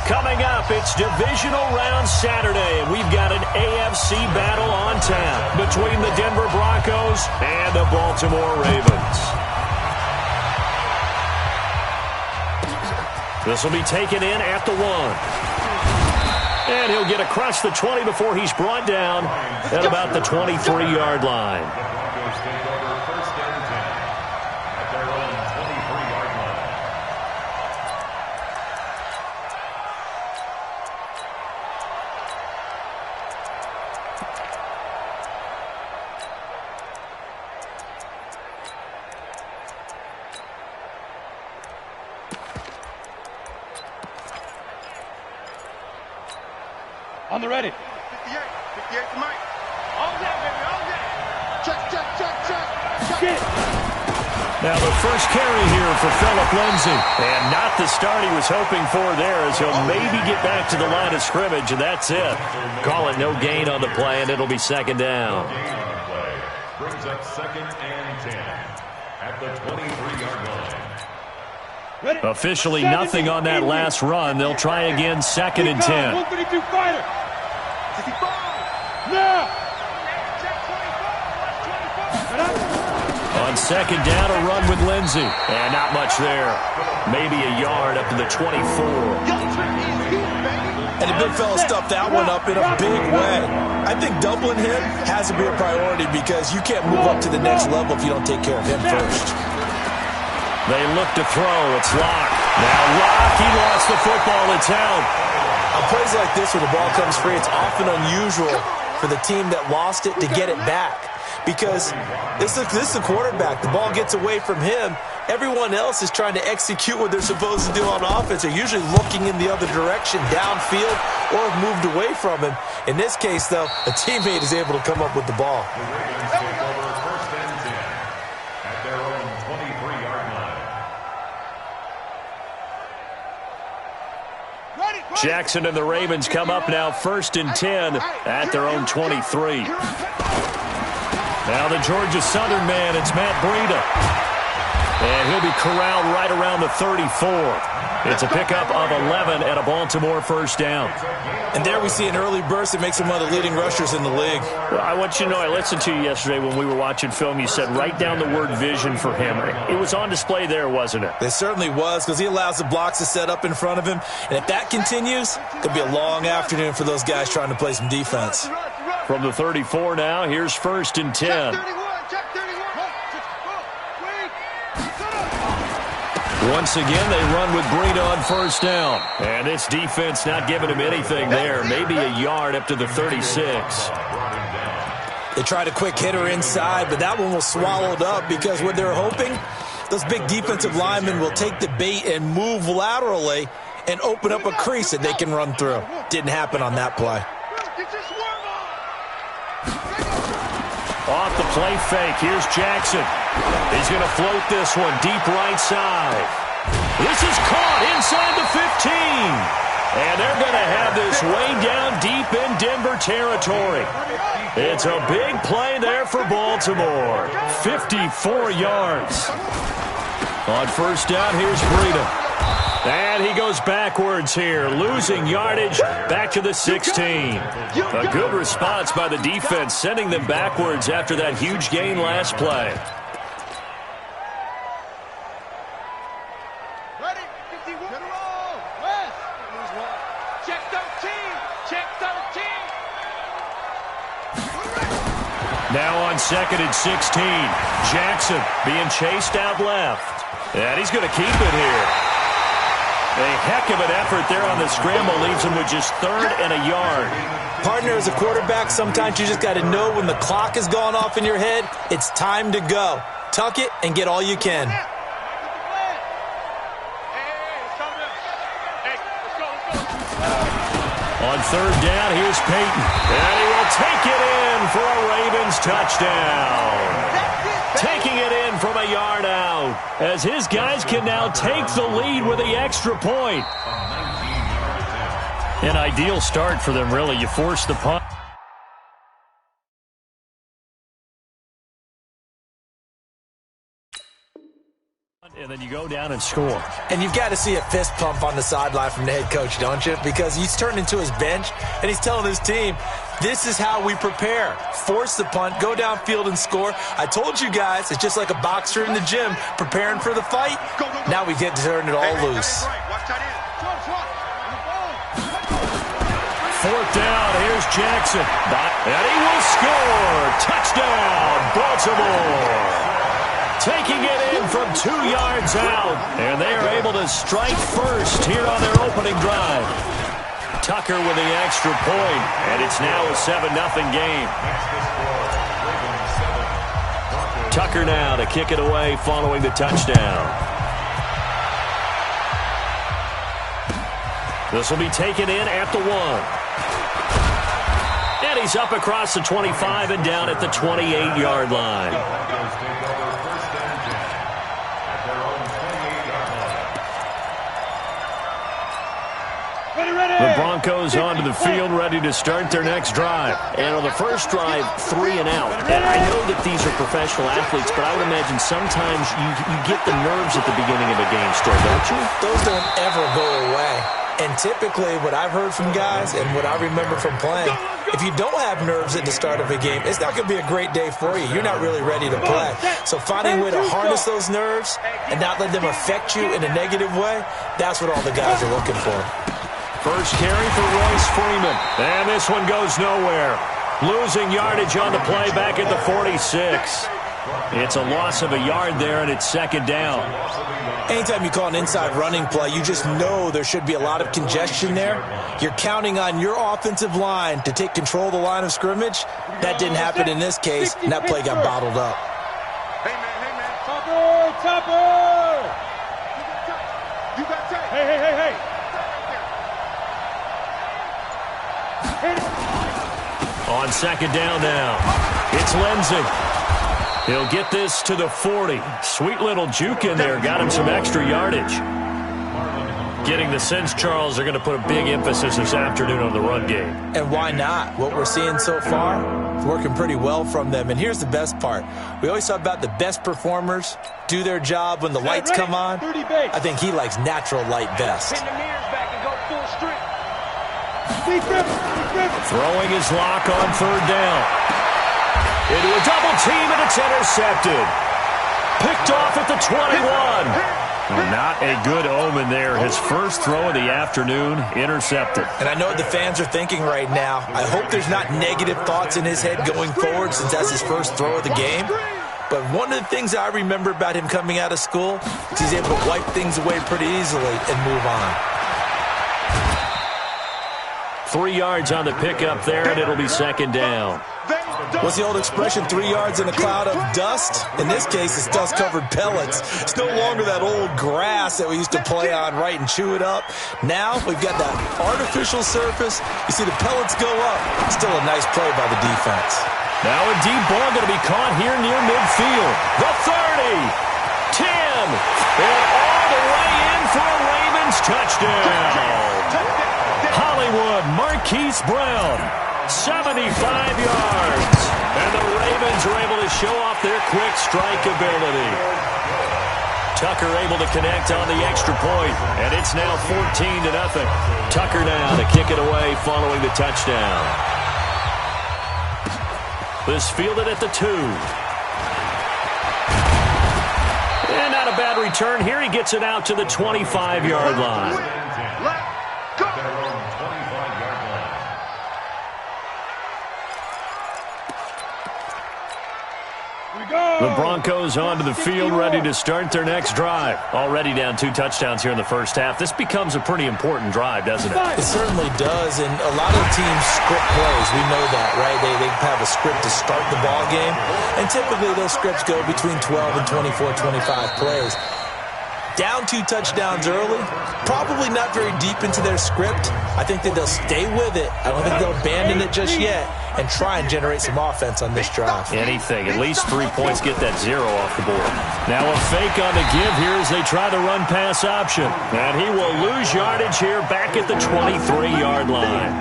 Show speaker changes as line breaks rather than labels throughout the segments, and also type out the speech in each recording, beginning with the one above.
Coming up, it's Divisional Round Saturday, and we've got an AFC battle on tap between the Denver Broncos and the Baltimore Ravens. This will be taken in at the 1. And he'll get across the 20 before he's brought down at about the 23-yard line.
On the ready.
58 to Mike. All day, baby, all day. Check.
Now the first carry here for Phillip Lindsay. And not the start he was hoping for there, as he'll maybe get back to the line of scrimmage, and that's it. Call it no gain on the play, and it'll be second down.
Brings up 2nd and 10 at the 23-yard line.
Officially nothing on that last run. They'll try again, 2nd and 10.
132 fighter. Now.
On second down, a run with Lindsay. And not much there. Maybe a yard up to the 24.
And the big fella stuffed that one up in a big way. I think doubling him has to be a priority because you can't move up to the next level if you don't take care of him first.
They look to throw. It's Locke. Now Locke, he lost the football. It's out.
On plays like this where the ball comes free, it's often unusual for the team that lost it to get it back. Because this is the quarterback. The ball gets away from him. Everyone else is trying to execute what they're supposed to do on offense. They're usually looking in the other direction, downfield, or have moved away from him. In this case, though, a teammate is able to come up with the ball.
The Ravens take over 1st and 10 at their own 23-yard line.
Jackson and the Ravens come up now 1st and 10 at their own 23. Now the Georgia Southern man, it's Matt Breida. And he'll be corralled right around the 34. It's a pickup of 11 and a Baltimore first down.
And there we see an early burst that makes him one of the leading rushers in the league.
Well, I want you to know, I listened to you yesterday when we were watching film. You said write down the word vision for him. It was on display there, wasn't it?
It certainly was, because he allows the blocks to set up in front of him. And if that continues, it'll be a long afternoon for those guys trying to play some defense.
From the 34 now, here's 1st and 10. Once again, they run with Breida on first down. And this defense not giving him anything there. Maybe a yard up to the 36.
They tried a quick hitter inside, but that one was swallowed up because what they're hoping, those big defensive linemen will take the bait and move laterally and open up a crease that they can run through. Didn't happen on that play.
Off the play fake, here's Jackson. He's going to float this one deep right side. This is caught inside the 15. And they're going to have this way down deep in Denver territory. It's a big play there for Baltimore. 54 yards. On first down, here's Breida. And he goes backwards here, losing yardage back to the 16. A good response by the defense, sending them backwards after that huge gain last play.
Ready? 51. West. Check 13. Check 13.
Now on 2nd and 16. Jackson being chased out left. And he's going to keep it here. A heck of an effort there on the scramble leaves him with just 3rd and a yard.
Partner, as a quarterback, sometimes you just got to know when the clock has gone off in your head, it's time to go. Tuck it and get all you can.
On 3rd down, here's Peyton. And he will take it in for a Ravens touchdown. Taking it in from a yard out, as his guys can now take the lead with the extra point. An ideal start for them, really. You force the punt. And then you go down and score.
And you've got to see a fist pump on the sideline from the head coach, don't you? Because he's turned into his bench, and he's telling his team, this is how we prepare. Force the punt, go downfield and score. I told you guys, it's just like a boxer in the gym preparing for the fight. Now we get to turn it all loose.
Fourth down, here's Jackson. And he will score. Touchdown, Baltimore. Taking it in from 2 yards out. And they are able to strike first here on their opening drive. Tucker with the extra point, and it's now a 7-0 game. Tucker now to kick it away following the touchdown. This will be taken in at the 1. And he's up across the 25 and down at the 28-yard line. The Broncos onto the field, ready to start their next drive. And on the first drive, 3 and out. And I know that these are professional athletes, but I would imagine sometimes you get the nerves at the beginning of a game still, don't you?
Those don't ever go away. And typically, what I've heard from guys and what I remember from playing, if you don't have nerves at the start of a game, it's not going to be a great day for you. You're not really ready to play. So finding a way to harness those nerves and not let them affect you in a negative way, that's what all the guys are looking for.
First carry for Royce Freeman. And this one goes nowhere. Losing yardage on the play back at the 46. It's a loss of a yard there, and it's second down.
Anytime you call an inside running play, you just know there should be a lot of congestion there. You're counting on your offensive line to take control of the line of scrimmage. That didn't happen in this case, and that play got bottled up.
Hey, man.
Topper!
You got tape.
Hey.
On second down now, it's Lindsey. He'll get this to the 40. Sweet little juke in there. Got him some extra yardage. Getting the sense, Charles, they're going to put a big emphasis this afternoon on the run game.
And why not? What we're seeing so far is working pretty well from them. And here's the best part. We always talk about the best performers do their job when the lights come on. I think he likes natural light best.
Pin the mirrors back and go full strip.
Throwing his lock on third down. Into a double team, and it's intercepted. Picked off at the 21. Not a good omen there. His first throw of the afternoon, intercepted.
And I know what the fans are thinking right now. I hope there's not negative thoughts in his head going forward since that's his first throw of the game. But one of the things I remember about him coming out of school is he's able to wipe things away pretty easily and move on.
3 yards on the pickup there, and it'll be second down.
What's the old expression, 3 yards in a cloud of dust? In this case, it's dust-covered pellets. It's no longer that old grass that we used to play on, right, and chew it up. Now we've got that artificial surface. You see the pellets go up. Still a nice play by the defense.
Now a deep ball going to be caught here near midfield. The 30, 10, and all the way in for a Ravens touchdown. Hollywood Marquise Brown, 75 yards. And the Ravens are able to show off their quick strike ability. Tucker able to connect on the extra point, and it's now 14-0. Tucker now to kick it away following the touchdown. This fielded at the 2. And not a bad return here. He gets it out to the 25-yard line. The Broncos onto the field, ready to start their next drive. Already down 2 touchdowns here in the first half. This becomes a pretty important drive, doesn't it?
It certainly does, and a lot of teams script plays. We know that, right? They have a script to start the ball game, and typically those scripts go between 12 and 24, 25 plays. Down 2 touchdowns early, probably not very deep into their script. I think that they'll stay with it. I don't think they'll abandon it just yet and try and generate some offense on this drive.
Anything. At least 3 points, get that 0 off the board. Now a fake on the give here as they try the run-pass option. And he will lose yardage here back at the 23-yard line.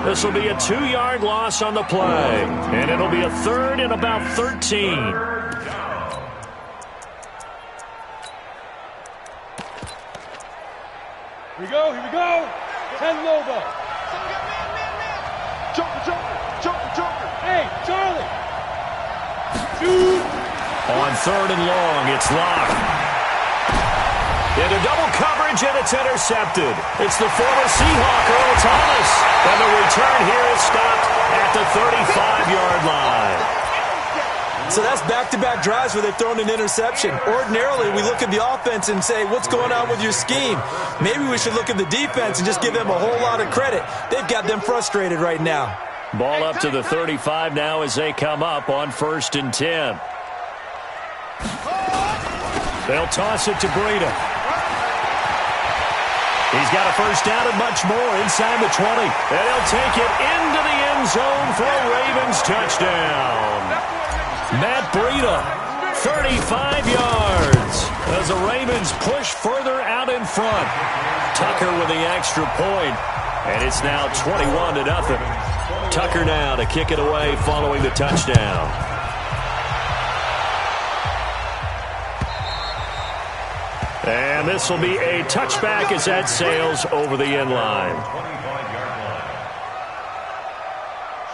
This will be a 2-yard loss on the play. And it'll be a 3rd and about 13.
we go, here we go. 10 Lobo. Joker. Hey, Charlie. Shoot.
On 3rd and long, it's locked. Into double coverage, and it's intercepted. It's the former Seahawk, Earl Thomas. And the return here is stopped at the 35-yard line.
So that's back-to-back drives where they've thrown an interception. Ordinarily, we look at the offense and say, what's going on with your scheme? Maybe we should look at the defense and just give them a whole lot of credit. They've got them frustrated right now.
Ball up to the 35 now as they come up on 1st and 10. They'll toss it to Breida. He's got a first down and much more inside the 20. And he'll take it into the end zone for a Ravens touchdown. Matt Breida, 35 yards as the Ravens push further out in front. Tucker with the extra point, and it's now 21-0. Tucker now to kick it away following the touchdown. And this will be a touchback as that sails over the end line.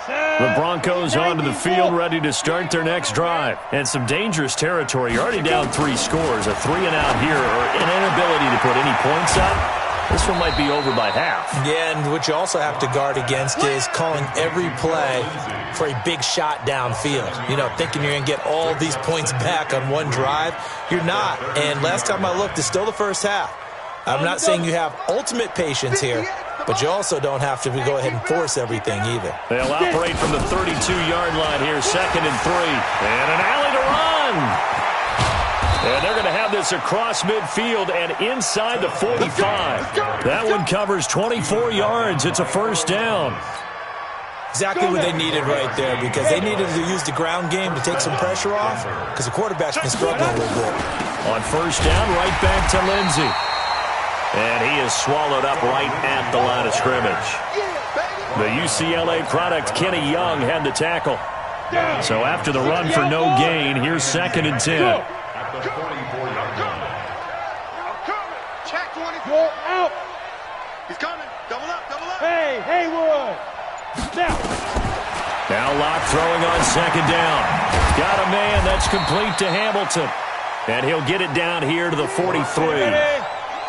The Broncos onto the field, ready to start their next drive. And some dangerous territory. You're already down 3 scores. A 3-and-out here, or an inability to put any points up. This one might be over by half. Yeah, and what you also have to guard against is calling every play for a big shot downfield. You know, thinking you're going to get all these points back on one drive. You're not. And last time I looked, it's still the first half. I'm not saying you have ultimate patience here, but you also don't have to go ahead and force everything either. They'll operate from the 32-yard line here, 2nd and 3. And an alley to run. And they're going to have this across midfield and inside the 45. That one covers 24 yards. It's a first down. Exactly what they needed right there, because they needed to use the ground game to take some pressure off, because the quarterback's been struggling a little bit. On first down, right back to Lindsey. And he is swallowed up right at the line of scrimmage. The UCLA product, Kenny Young, had the tackle. So after the run for no gain, here's 2nd and 10.
Go out.
He's coming. Double up.
Hey, Haywood.
Now Locke throwing on 2nd down. Got a man that's complete to Hamilton. And he'll get it down here to the 43.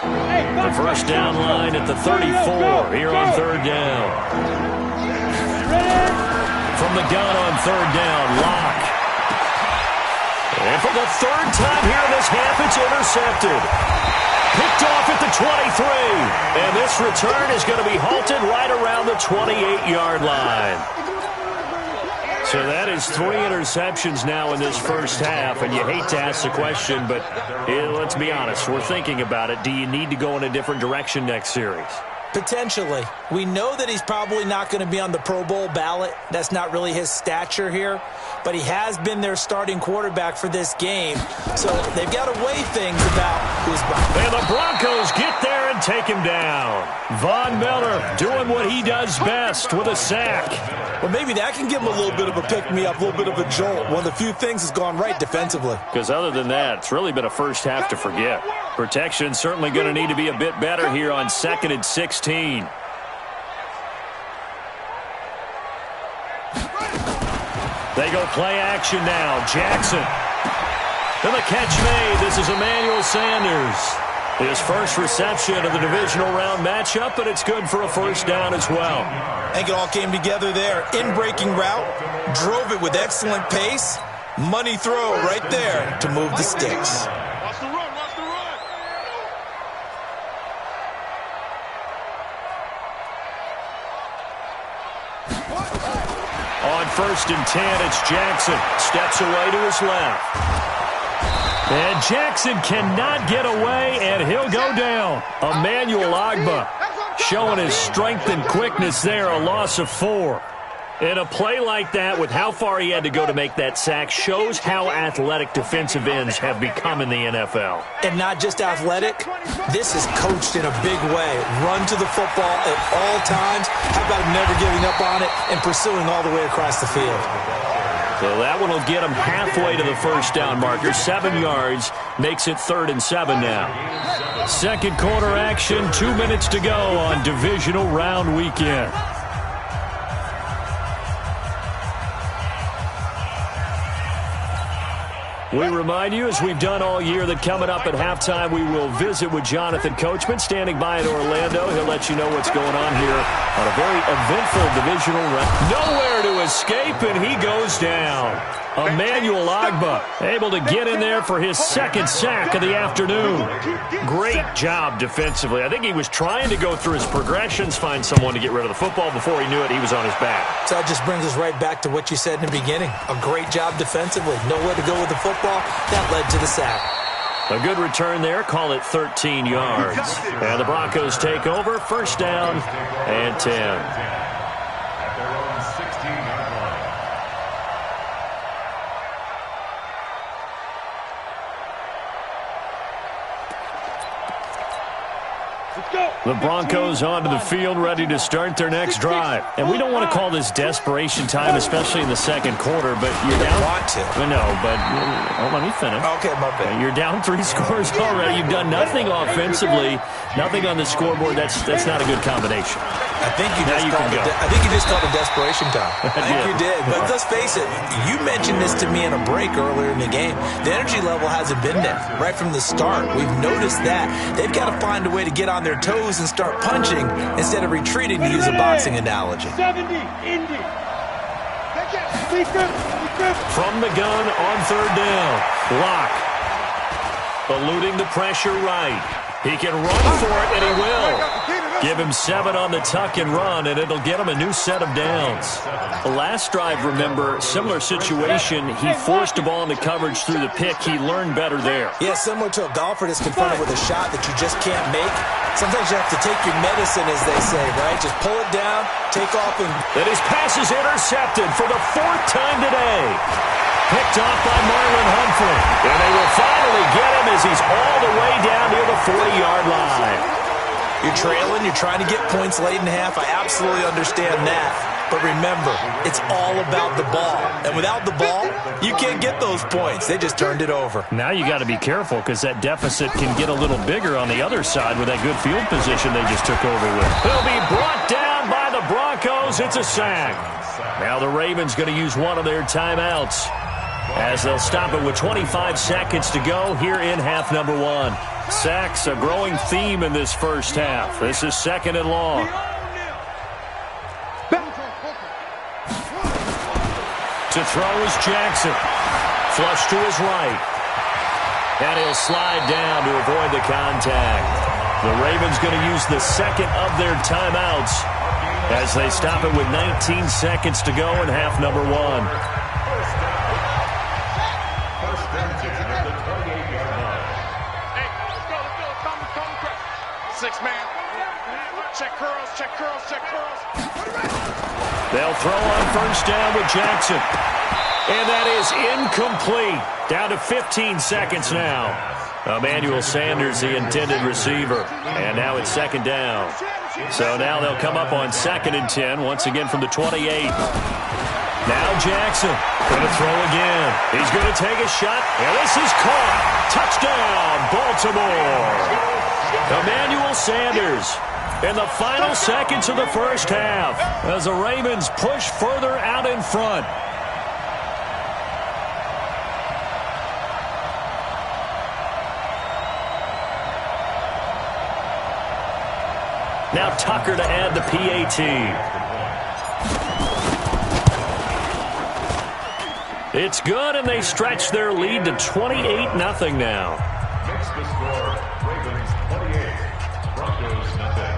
The first down line at the 34 here on 3rd down. From the gun on 3rd down, Locke. And for the 3rd time here in this half, it's intercepted. Picked off at the 23. And this return is going to be halted right around the 28-yard line. So that is 3 interceptions now in this first half, and you hate to ask the question, but let's be honest, we're thinking about it. Do you need to go in a different direction next series?
Potentially. We know that he's probably not going to be on the Pro Bowl ballot. That's not really his stature here. But he has been their starting quarterback for this game. So they've got to weigh things about who's behind.
And the Broncos get there and take him down. Von Miller doing what he does best with a sack.
Well, maybe that can give him a little bit of a pick-me-up, a little bit of a jolt. One of the few things has gone right defensively.
Because other than that, it's really been a first half to forget. Protection certainly going to need to be a bit better here on 2nd and 16. They go play action now. Jackson. And the catch made. This is Emmanuel Sanders. His first reception of the divisional round matchup, but it's good for a first down as well.
I think it all came together there. In-breaking route. Drove it with excellent pace. Money throw right there to move the sticks.
Watch the run.
On 1st and 10, it's Jackson. Steps away to his left. And Jackson cannot get away, and he'll go down. Emmanuel Ogbah showing his strength and quickness there, a loss of 4. And a play like that, with how far he had to go to make that sack, shows how athletic defensive ends have become in the NFL.
And not just athletic, this is coached in a big way. Run to the football at all times. How about never giving up on it and pursuing all the way across the field?
So that one will get him halfway to the first down marker. 7 yards, makes it 3rd and 7 now. Second quarter action, 2 minutes to go on divisional round weekend. We remind you, as we've done all year, that coming up at halftime, we will visit with Jonathan Coachman, standing by in Orlando. He'll let you know what's going on here on a very eventful divisional round. Nowhere to escape, and he goes down. Emmanuel Agba able to get in there for his second sack of the afternoon. Great job defensively. I think he was trying to go through his progressions, find someone to get rid of the football. Before he knew it, he was on his back.
So that just brings us right back to what you said in the beginning. A great job defensively. Nowhere to go with the football. That led to the sack.
A good return there. Call it 13 yards. And the Broncos take over. First down and 10.
At their own 16-yard line.
The Broncos onto the field, ready to start their next drive. And we don't want to call this desperation time, especially in the second quarter, but you're down.
Want to.
No, but let me finish.
Okay, my bad.
You're down 3 scores already. You've done nothing offensively, nothing on the scoreboard. That's not a good combination.
I think you just called it desperation time. I think you did. But let's face it, you mentioned this to me in a break earlier in the game. The energy level hasn't been there right from the start. We've noticed that. They've got to find a way to get on their toes and start punching instead of retreating, to use a boxing analogy.
70, Indy.
From the gun on third down. Lock. Eluding the pressure right. He can run for it, and he will. Give him 7 on the tuck and run, and it'll get him a new set of downs. The last drive, remember, similar situation. He forced a ball into coverage through the pick. He learned better there.
Yeah, similar to a golfer that's confronted with a shot that you just can't make. Sometimes you have to take your medicine, as they say, right? Just pull it down, take off, and
his pass is intercepted for the 4th time today. Picked off by Marlon Humphrey. And they will finally get him as he's all the way down near the 40-yard line.
You're trailing, you're trying to get points late in half. I absolutely understand that. But remember, it's all about the ball. And without the ball, you can't get those points. They just turned it over.
Now you got to be careful because that deficit can get a little bigger on the other side with that good field position they just took over with. He'll be brought down by the Broncos. It's a sack. Now the Ravens going to use one of their timeouts, as they'll stop it with 25 seconds to go here in half number 1. Sacks, a growing theme in this first half. This is second and long. To throw is Jackson. Flush to his right. And he'll slide down to avoid the contact. The Ravens going to use the second of their timeouts as they stop it with 19 seconds to go in half number 1.
6-man. Check curls, check curls, check curls.
They'll throw on first down with Jackson. And that is incomplete. Down to 15 seconds now. Emmanuel Sanders, the intended receiver. And now it's second down. So now they'll come up on 2nd and 10, once again from the 28. Now Jackson going to throw again. He's going to take a shot. And this is caught. Touchdown, Baltimore. Emmanuel Sanders in the final seconds of the first half as the Ravens push further out in front. Now Tucker to add the PAT. It's good, and they stretch their lead to 28-0 now.
Makes the score Ravens 28, Broncos nothing.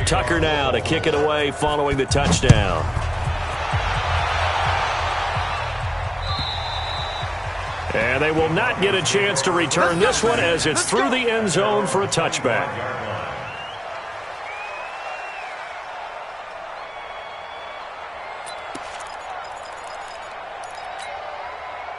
Tucker now to kick it away following the touchdown. And they will not get a chance to return this one as it's through the end zone for a touchback.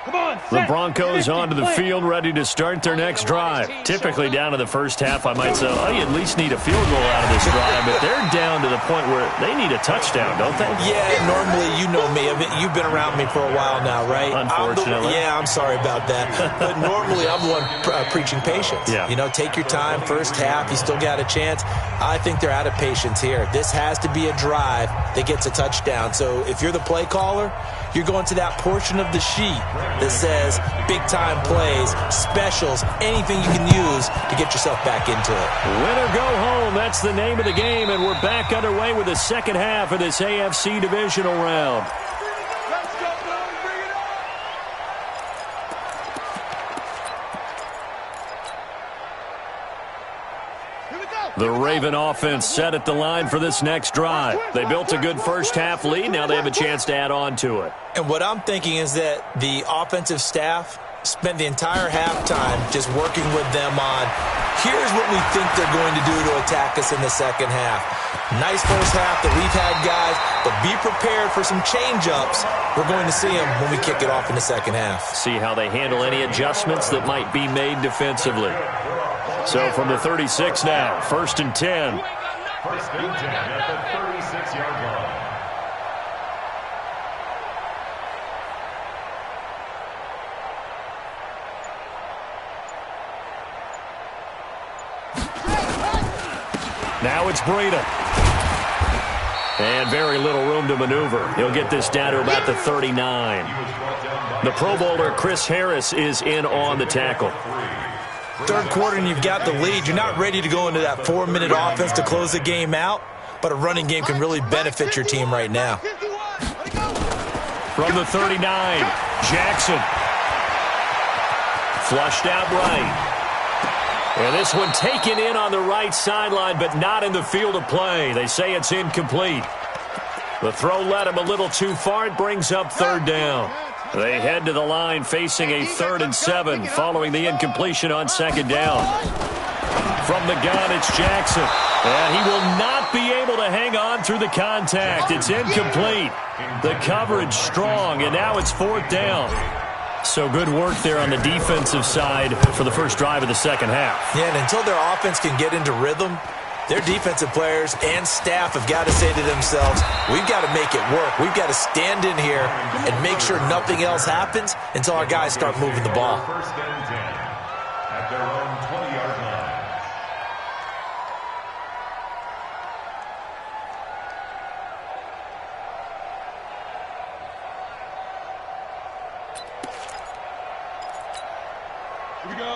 Come on,
The
set.
Broncos
50,
onto the
play.
field, ready to start their next drive. Typically down to the first half, I might say, oh, you at least need a field goal out of this drive, but they're down to the point where they need a touchdown, don't they?
Yeah, normally, you know me. You've been around me for a while now, right?
Unfortunately.
I'm sorry about that. But normally, I'm the one preaching patience.
Yeah.
You know, take your time, first half, you still got a chance. I think they're out of patience here. This has to be a drive that gets a touchdown. So if you're the play caller, you're going to that portion of the sheet that says big-time plays, specials, anything you can use to get yourself back into it.
Win or go home, that's the name of the game, and we're back underway with the second half of this AFC divisional round.
Let's go, boys. Bring it on. Here we go.
The Raven offense set at the line for this next drive. They built a good first-half lead. Now they have a chance to add on to it.
And what I'm thinking is that the offensive staff spent the entire halftime just working with them on, here's what we think they're going to do to attack us in the second half. Nice first half that we've had, guys, but be prepared for some change-ups. We're going to see them when we kick it off in the second half.
See how they handle any adjustments that might be made defensively. So from the 36 now, 1st and 10.
First and 10 at the 36-yard line.
Now it's Breida. And very little room to maneuver. He'll get this down to about the 39. The Pro Bowler Chris Harris is in on the tackle.
Third quarter and you've got the lead. You're not ready to go into that 4-minute offense to close the game out, but a running game can really benefit your team right now.
From the 39, Jackson. Flushed out right. And this one taken in on the right sideline, but not in the field of play. They say it's incomplete. The throw led him a little too far. It brings up 3rd down. They head to the line facing a 3rd and 7 following the incompletion on 2nd down. From the gun, it's Jackson. And he will not be able to hang on through the contact. It's incomplete. The coverage strong, and now it's 4th down. So good work there on the defensive side for the first drive of the second half.
Yeah, and until their offense can get into rhythm, their defensive players and staff have got to say to themselves, we've got to make it work. We've got to stand in here and make sure nothing else happens until our guys start moving the ball.
First and 10 at their own 20-yard line.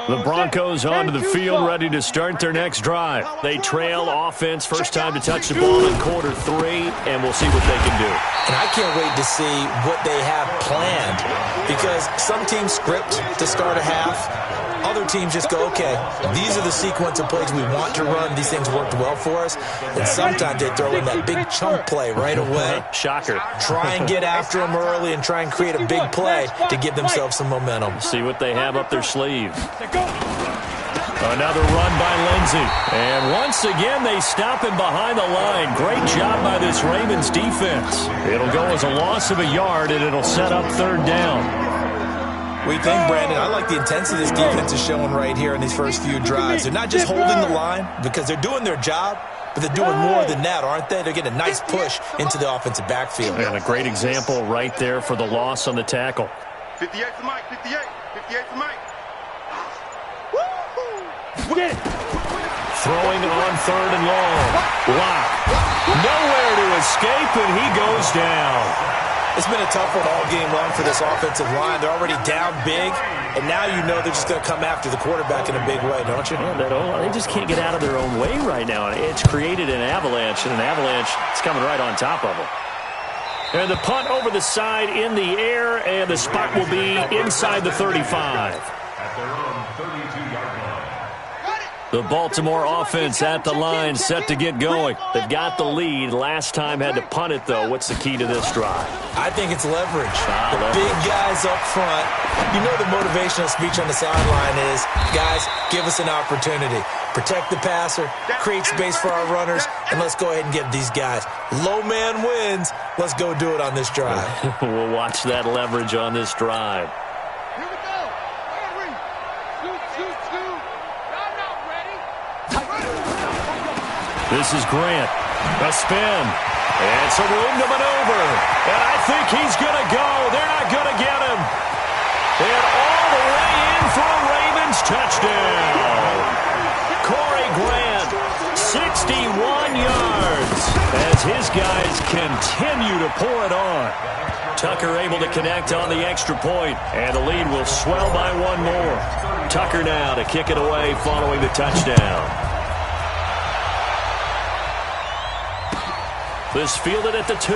The Broncos onto the field, ready to start their next drive. They trail offense, first time to touch the ball in quarter 3, and we'll see what they can do.
And I can't wait to see what they have planned, because some teams script to start a half. Other teams just go, okay, these are the sequence of plays we want to run. These things worked well for us. And sometimes they throw in that big chunk play right away.
Shocker.
Try and get after them early and try and create a big play to give themselves some momentum.
See what they have up their sleeve. Another run by Lindsey. And once again, they stop him behind the line. Great job by this Ravens defense. It'll go as a loss of a yard, and it'll set up 3rd down.
What do you think, Brandon? I like the intensity this defense is showing right here in these first few drives. They're not just holding the line because they're doing their job, but they're doing more than that, aren't they? They're getting a nice push into the offensive backfield.
And a great example right there for the loss on the tackle.
58 for Mike, 58. 58 for Mike.
Get it.
Throwing on 3rd and long. Wow. Nowhere to escape, and he goes down.
It's been a tough one all game long for this offensive line. They're already down big, and now you know they're just going to come after the quarterback in a big way, don't you?
Yeah, they just can't get out of their own way right now. It's created an avalanche, and an avalanche is coming right on top of them. And the punt over the side in the air, and the spot will be inside the 35.
At their own 32-yard line.
The Baltimore offense at the line, set to get going. They've got the lead. Last time had to punt it, though. What's the key to this drive?
I think it's leverage. The
leverage.
big guys up front. You know the motivational speech on the sideline is, guys, give us an opportunity. Protect the passer, create space for our runners, and let's go ahead and get these guys. Low man wins. Let's go do it on this drive.
We'll watch that leverage on this drive. This is Grant. A spin. And some room to maneuver. And I think he's going to go. They're not going to get him. And all the way in for a Ravens touchdown. Corey Grant, 61 yards as his guys continue to pour it on. Tucker able to connect on the extra point, and the lead will swell by one more. Tucker now to kick it away following the touchdown. This fielded at the 2.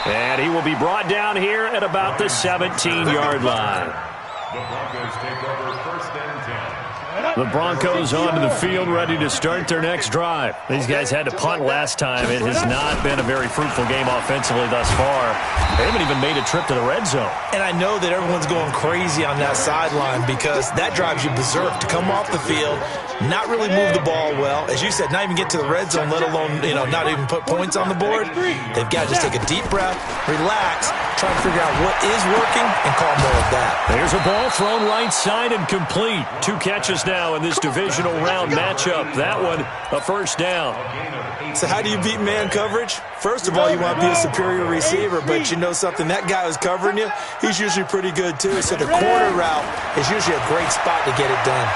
And he will be brought down here at about the 17-yard line.
The Broncos take over 1st and 10.
The Broncos onto the field, ready to start their next drive. These guys had to punt last time. It has not been a very fruitful game offensively thus far. They haven't even made a trip to the red zone.
And I know that everyone's going crazy on that sideline because that drives you berserk to come off the field, not really move the ball well. As you said, not even get to the red zone, let alone, not even put points on the board. They've got to just take a deep breath, relax, try to figure out what is working, and call more of that.
There's a ball thrown right side and complete. 2 catches now in this divisional round matchup. That one, a first down.
So how do you beat man coverage? First of all, you want to be a superior receiver, but you know something, that guy who's covering you, he's usually pretty good too. So the corner route is usually a great spot to get it done.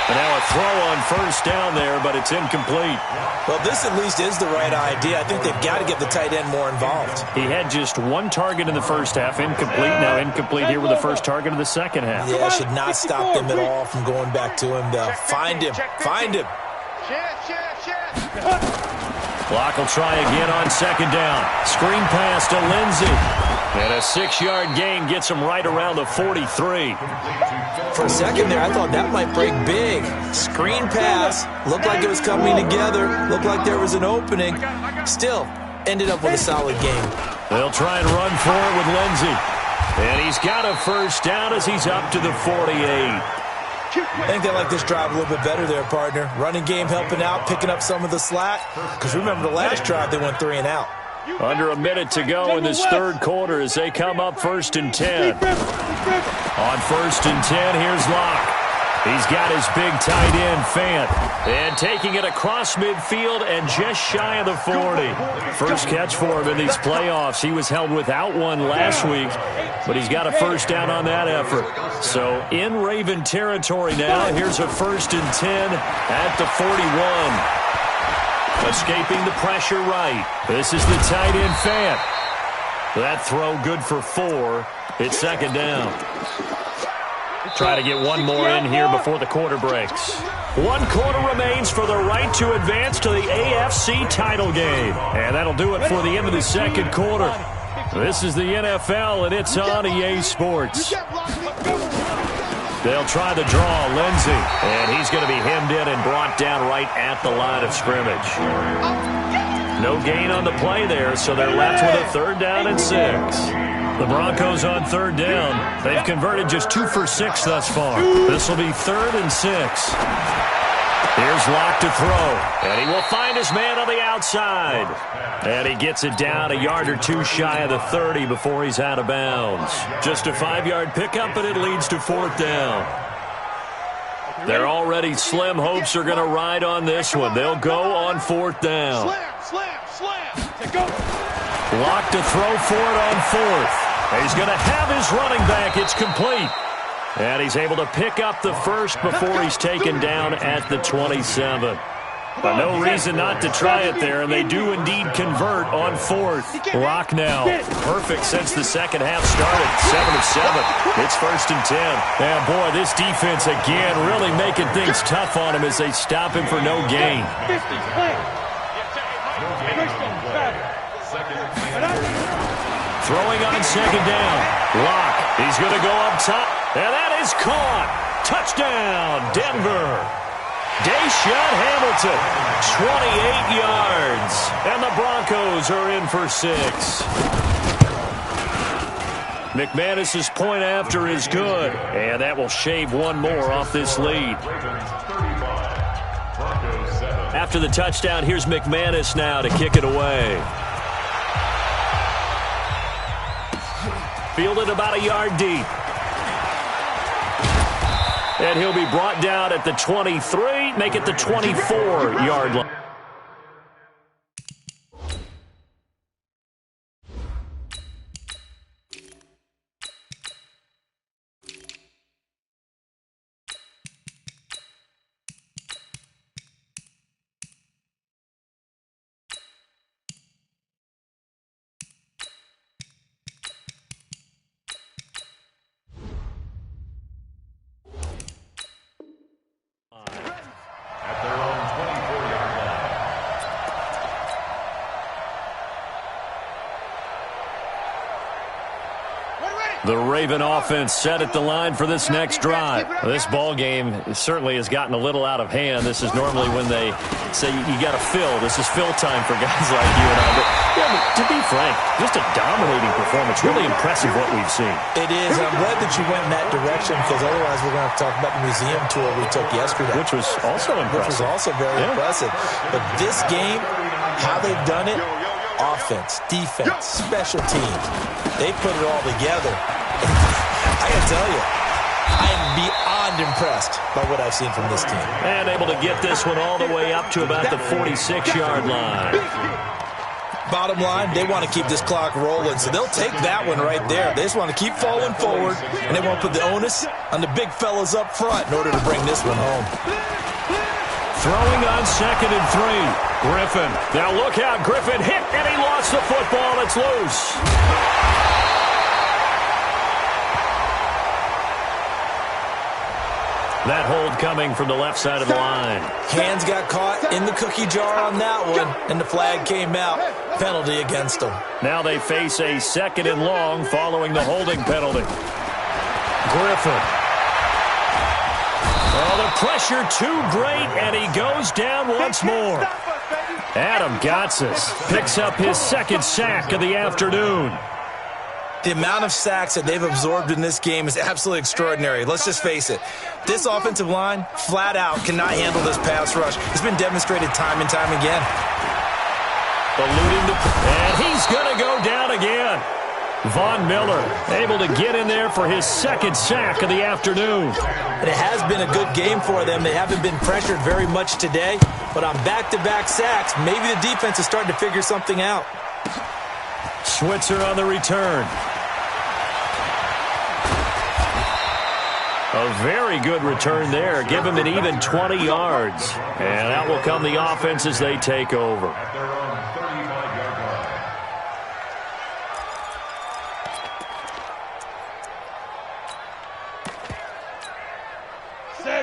And now a throw on first down there, but it's incomplete.
Well, this at least is the right idea. I think they've got to get the tight end more involved.
He had just 1 target in the first half, incomplete. Now incomplete here with the first target of the second half.
Yeah, should not stop them at all from going back to him, though. Find him. Find him.
Clock will try again on second down. Screen pass to Lindsey. And a 6-yard gain gets him right around the 43.
For a second there, I thought that might break big. Screen pass. Looked like it was coming together. Looked like there was an opening. Still, ended up with a solid game.
They'll try and run for it with Lindsey. And he's got a first down as he's up to the 48.
I think they like this drive a little bit better there, partner. Running game helping out, picking up some of the slack. Because remember the last drive, they went 3 and out.
Under a minute to go in this third quarter as they come up 1st and 10. On 1st and 10, here's Locke. He's got his big tight end, Fant. And taking it across midfield and just shy of the 40. First catch for him in these playoffs. He was held without one last week, but he's got a first down on that effort. So in Raven territory now, here's a 1st and 10 at the 41. Escaping the pressure right. This is the tight end, Fant. That throw good for 4. It's second down. Try to get one more in here before the quarter breaks. 1 quarter remains for the right to advance to the AFC title game. And that'll do it for the end of the second quarter. This is the NFL, and it's on EA Sports. They'll try the draw, Lindsey. And he's going to be hemmed in and brought down right at the line of scrimmage. No gain on the play there, so they're left with a 3rd down and 6. The Broncos on 3rd down. They've converted just 2 for 6 thus far. This will be 3rd and 6. Here's Locke to throw. And he will find his man on the outside. And he gets it down a yard or 2 shy of the 30 before he's out of bounds. Just a 5-yard pickup, and it leads to 4th down. Their already slim hopes are going to ride on this one. They'll go on 4th down. Locke to throw for it on 4th. He's going to have his running back. It's complete. And he's able to pick up the first before he's taken down at the 27. But no reason not to try it there, and they do indeed convert on 4th. Locke now, perfect since the second half started, 7 of 7. It's 1st and 10. And boy, this defense again really making things tough on him as they stop him for no gain. Throwing on second down. Locke, he's going to go up top, and that is caught. Touchdown, Denver. Deshaun Hamilton, 28 yards, and the Broncos are in for 6. McManus's point after is good, and that will shave one more off this lead. After the touchdown, here's McManus now to kick it away. Fielded about a yard deep. And he'll be brought down at the 23, make it the 24-yard line.
At their own 24-yard line.
The Raven offense set at the line for this next drive. This ball game certainly has gotten a little out of hand. This is normally when they say you got to fill. This is fill time for guys like you and I. But to be frank, just a dominating performance. Really impressive what we've seen.
It is. I'm glad that you went in that direction because otherwise we're going to have to talk about the museum tour we took yesterday.
Which was also impressive.
Which was also very impressive. But this game, how they've done it, offense, defense, special teams, they put it all together. I got to tell you, I am beyond impressed by what I've seen from this team.
And able to get this one all the way up to about the 46-yard line.
Bottom line, they want to keep this clock rolling, so they'll take that one right there. They just want to keep falling forward, and they want to put the onus on the big fellas up front in order to bring this one home.
Throwing on 2nd and 3. Griffin. Now look out. Griffin hit, and he lost the football. It's loose. That hold coming from the left side of the line.
Hands got caught in the cookie jar on that one, and the flag came out. Penalty against them.
Now they face a 2nd and long following the holding penalty. Griffin. Oh, the pressure too great, and he goes down once more. Adam Gotsis picks up his 2nd sack of the afternoon.
The amount of sacks that they've absorbed in this game is absolutely extraordinary. Let's just face it. This offensive line, flat out, cannot handle this pass rush. It's been demonstrated time and time again.
And he's going to go down again. Von Miller able to get in there for his 2nd sack of the afternoon.
And it has been a good game for them. They haven't been pressured very much today, but on back-to-back sacks, maybe the defense is starting to figure something out.
Switzer on the return. A very good return there. Give him an even 20 yards. And that will come the offense as they take over.
At their own 35-yard line.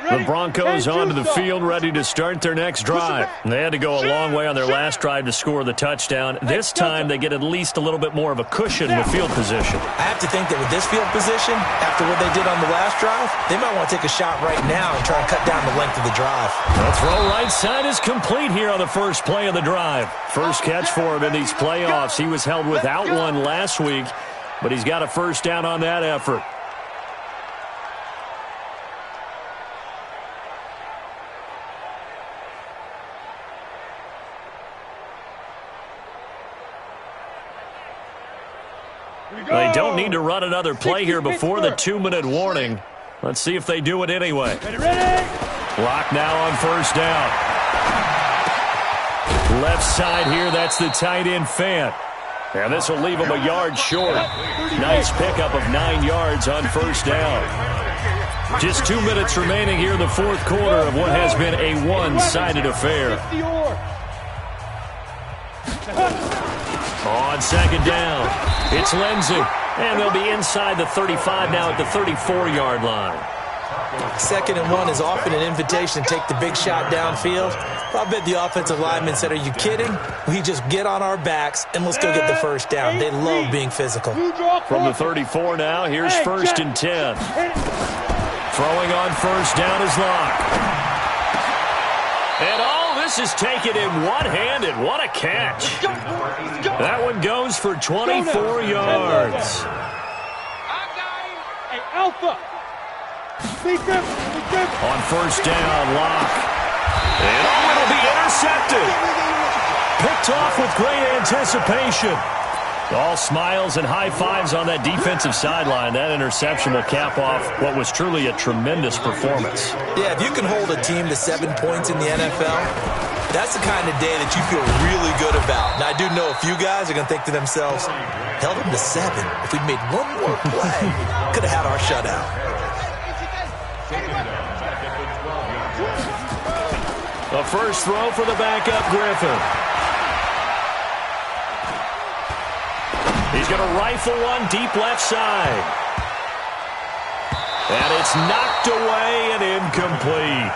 The Broncos onto the field, ready to start their next drive. They had to go a long way on their last drive to score the touchdown. This time, they get at least a little bit more of a cushion with field position.
I have to think that with this field position, after what they did on the last drive, they might want to take a shot right now and try and cut down the length of the drive.
The throw right side is complete here on the first play of the drive. First catch for him in these playoffs. He was held without one last week, but he's got a first down on that effort. They don't need to run another play here before the 2-minute warning. Let's see if they do it anyway. Lock now on first down. Left side here, that's the tight end Fant. And this will leave him a yard short. Nice pickup of 9 yards on first down. Just 2 minutes remaining here in the fourth quarter of what has been a one-sided affair. On second down, it's Lindsey. And they'll be inside the 35 now at the 34-yard line.
2nd and 1 is often an invitation to take the big shot downfield. I bet the offensive lineman said, are you kidding? We just get on our backs and let's go get the first down. They love being physical.
From the 34 now, here's 1st and 10. Throwing on first down is Locke. And all this is taken in one-handed. What a catch. That one goes for 24 yards.
Hey, Alpha.
On first down, Locke. And it'll be intercepted. Picked off with great anticipation. All smiles and high fives on that defensive sideline. That interception will cap off what was truly a tremendous performance.
Yeah, if you can hold a team to 7 points in the NFL, that's the kind of day that you feel really good about. And I do know a few guys are going to think to themselves, held them to 7. If we'd made one more play, could have had our shutout.
The first throw for the backup Griffin. He's going to rifle one deep left side. And it's knocked away and incomplete.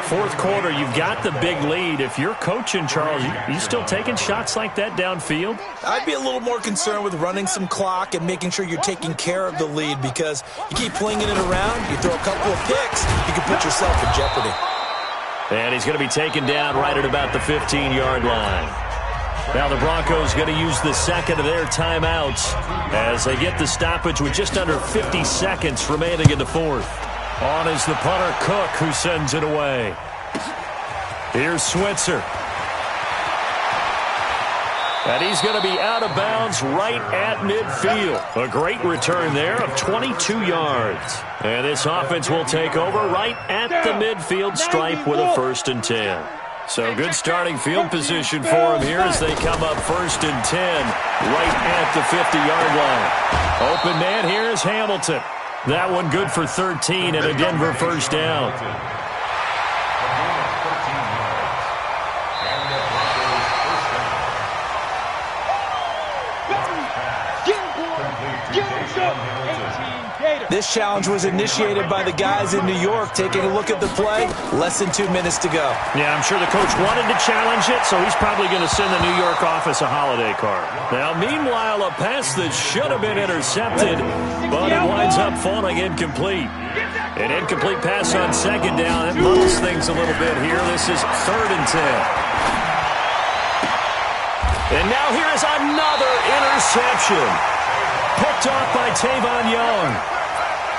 Fourth quarter, you've got the big lead. If you're coaching, Charles, you still taking shots like that downfield?
I'd be a little more concerned with running some clock and making sure you're taking care of the lead, because you keep flinging it around, you throw a couple of picks, you can put yourself in jeopardy.
And he's going to be taken down right at about the 15-yard line. Now the Broncos going to use the second of their timeouts as they get the stoppage with just under 50 seconds remaining in the fourth. On is the punter, Cook, who sends it away. Here's Switzer. And he's going to be out of bounds right at midfield. A great return there of 22 yards. And this offense will take over right at the midfield stripe with a 1st and 10. So good starting field position for him here as they come up 1st and 10 right at the 50-yard line. Open man here is Hamilton. That one good for 13 and a Denver first down.
This challenge was initiated by the guys in New York. Taking a look at the play, less than 2 minutes to go.
Yeah, I'm sure the coach wanted to challenge it, so he's probably going to send the New York office a holiday card. Now, meanwhile, a pass that should have been intercepted, but it winds up falling incomplete. An incomplete pass on 2nd down. That muddles things a little bit here. This is 3rd and 10. And now here is another interception. Picked off by Tavon Young.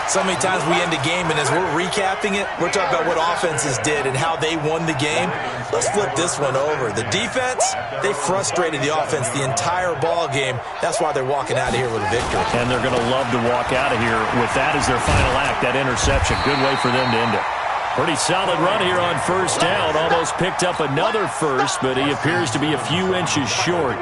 So many times we end a game, and as we're recapping it, we're talking about what offenses did and how they won the game. Let's flip this one over. The defense, they frustrated the offense the entire ball game. That's why they're walking out of here with a victory.
And they're going to love to walk out of here with that as their final act, that interception. Good way for them to end it. Pretty solid run here on 1st down. Almost picked up another first, but he appears to be a few inches short.